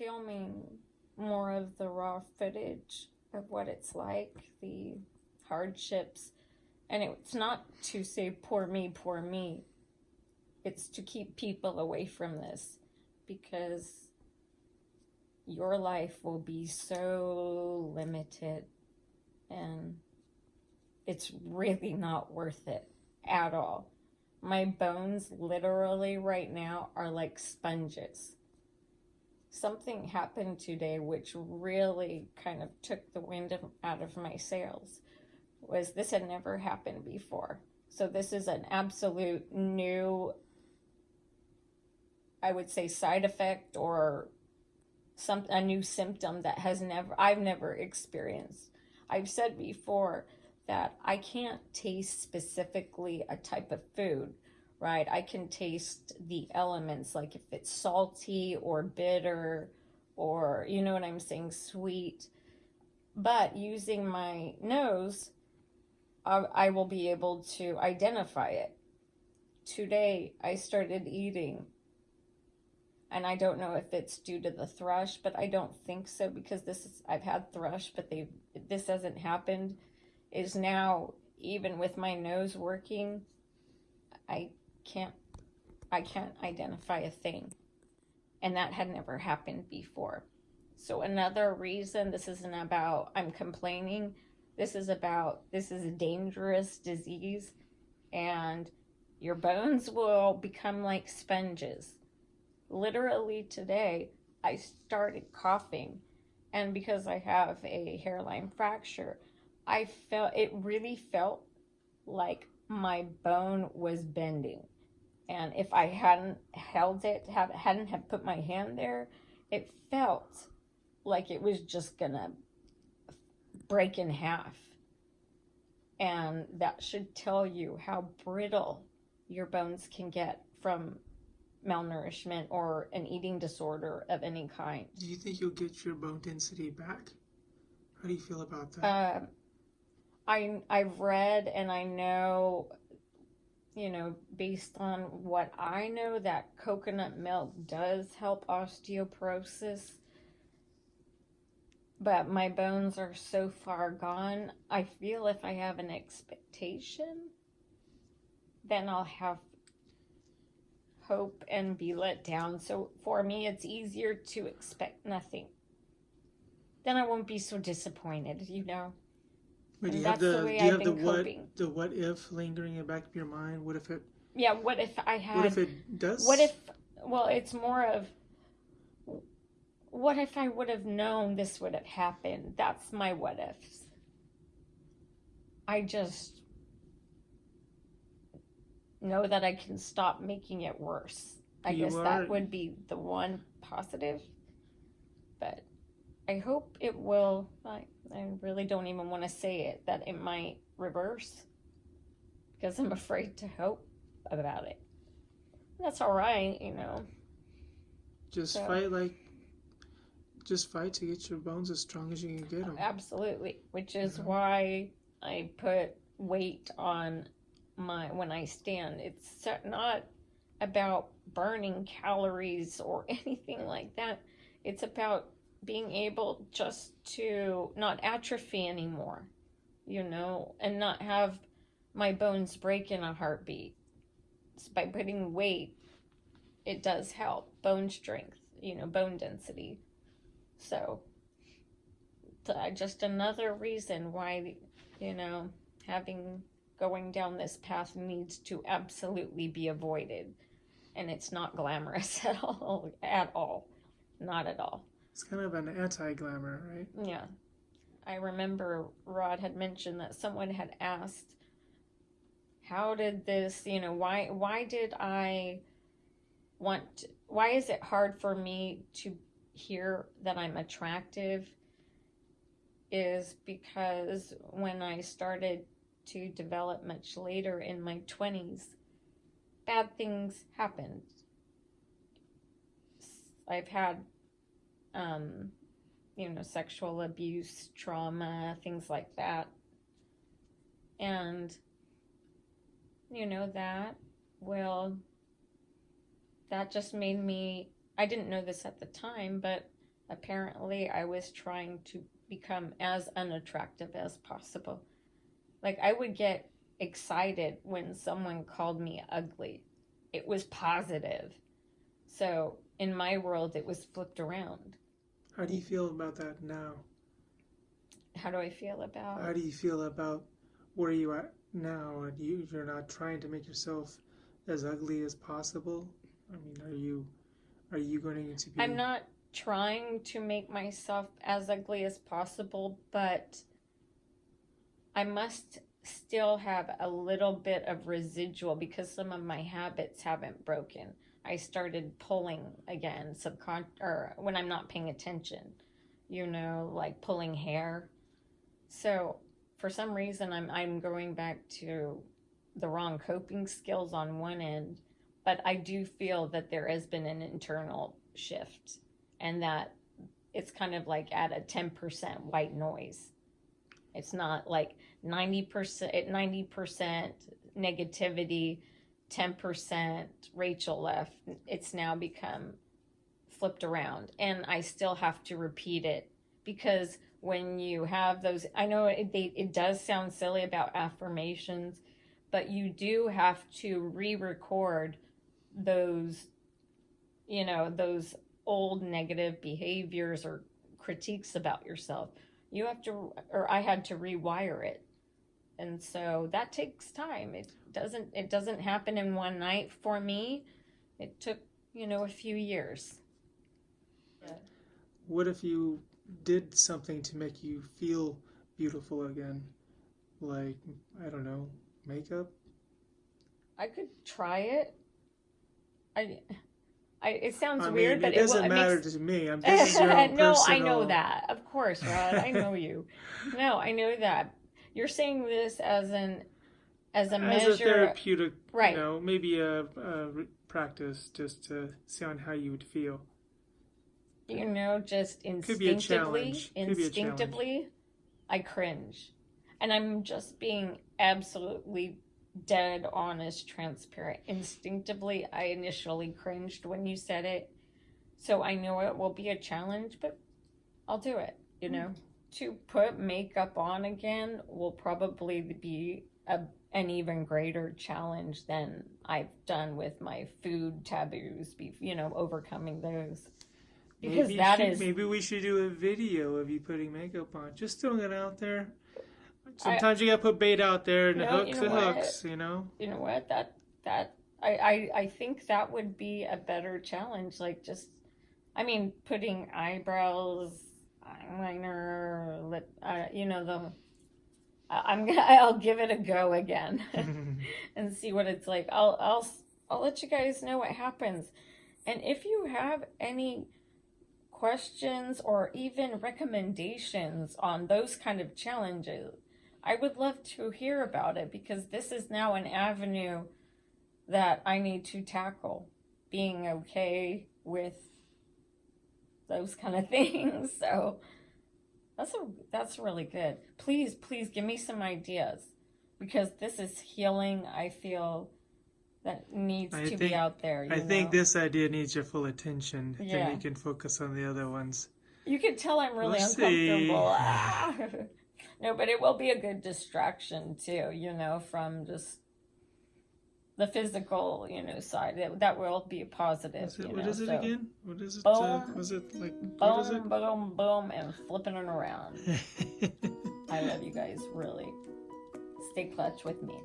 filming more of the raw footage of what it's like, the hardships. And it's not to say, poor me, poor me. It's to keep people away from this, because your life will be so limited, and it's really not worth it at all. My bones literally right now are like sponges. Something happened today which really kind of took the wind out of my sails. Was this had never happened before. So this is an absolute new, I would say, side effect, or a new symptom that I've never experienced. I've said before that I can't taste specifically a type of food, right? I can taste the elements, like if it's salty or bitter, or, you know what I'm saying, sweet. But using my nose, I will be able to identify it. Today, I started eating, and I don't know if it's due to the thrush, but I don't think so, because I've had thrush, but this hasn't happened. Is now, even with my nose working, I can't identify a thing. And that had never happened before. So another reason, this isn't about I'm complaining, this is a dangerous disease, and your bones will become like sponges. Literally today, I started coughing, and because I have a hairline fracture, it really felt like my bone was bending. And if I hadn't held it, hadn't have put my hand there, it felt like it was just gonna break in half. And that should tell you how brittle your bones can get from malnourishment or an eating disorder of any kind. Do you think you'll get your bone density back? How do you feel about that? I've read, and I know, based on what I know, that coconut milk does help osteoporosis. But my bones are so far gone, I feel if I have an expectation, then I'll have hope and be let down. So for me, it's easier to expect nothing. Then I won't be so disappointed, But do you that's have the way I've been coping. The what if lingering in the back of your mind? What if it? Yeah, what if I had? What if it does? What if? Well, it's more of, what if I would have known this would have happened? That's my what ifs. I just know that I can stop making it worse. I guess that would be the one positive. But I hope it will. I really don't even want to say it, that it might reverse, because I'm afraid to hope about it. That's all right, Just fight to get your bones as strong as you can get them. Absolutely, which is why I put weight on when I stand. It's not about burning calories or anything like that. It's about being able just to not atrophy anymore, and not have my bones break in a heartbeat. So by putting weight, it does help bone strength, bone density. So just another reason why, going down this path needs to absolutely be avoided. And it's not glamorous at all, not at all. It's kind of an anti-glamour, right? Yeah. I remember Rod had mentioned that someone had asked, how did this, why is it hard for me to hear that I'm attractive? Is because when I started to develop much later in my 20s, bad things happened. I've had sexual abuse, trauma, things like that. And, that just made me, I didn't know this at the time, but apparently I was trying to become as unattractive as possible. Like, I would get excited when someone called me ugly. It was positive. So in my world, it was flipped around. How do you feel about that now? How do I feel about? How do you feel about where you are now? And you're not trying to make yourself as ugly as possible. I mean, are you going to be? I'm not trying to make myself as ugly as possible, but I must still have a little bit of residual because some of my habits haven't broken. I started pulling again, or when I'm not paying attention, like pulling hair. So for some reason, I'm going back to the wrong coping skills on one end, but I do feel that there has been an internal shift, and that it's kind of like at a 10% white noise. It's not like 90% negativity, 10% Rachael left. It's now become flipped around, and I still have to repeat it because when you have those, I know it does sound silly about affirmations, but you do have to re-record those, those old negative behaviors or critiques about yourself. You have to, or I had to rewire it. And so that takes time. It doesn't happen in one night for me. It took, a few years. What if you did something to make you feel beautiful again? Like, I don't know, makeup? I could try it. It sounds I weird, mean, but it doesn't matter to me. This is your own no, personal... I know that. Of course, Rod. I know you. No, I know that. You're saying this as a measure, as a therapeutic, right? Maybe a practice just to see on how you would feel. Just instinctively. Could be a challenge. Instinctively, I cringe, and I'm just being absolutely dead, honest, transparent. Instinctively, I initially cringed when you said it, so I know it will be a challenge, but I'll do it. To put makeup on again will probably be an even greater challenge than I've done with my food taboos. Overcoming those, because maybe we should do a video of you putting makeup on. Just throwing it out there. Sometimes you gotta put bait out there and hooks. You know what? I think that would be a better challenge. Like putting eyebrows, eyeliner, lip. I'll give it a go again and see what it's like. I'll let you guys know what happens. And if you have any questions or even recommendations on those kind of challenges, I would love to hear about it, because this is now an avenue that I need to tackle, being okay with those kind of things. So that's really good. Please give me some ideas, because this is healing. I feel that needs to be out there. I think this idea needs your full attention. Yeah. Then you can focus on the other ones. You can tell I'm really uncomfortable. No, but it will be a good distraction too, from just the physical, side. That will be a positive. What is it again? What is it? Boom, was it like boom, boom, boom, and flipping it around. I love you guys, really. Stay clutch with me.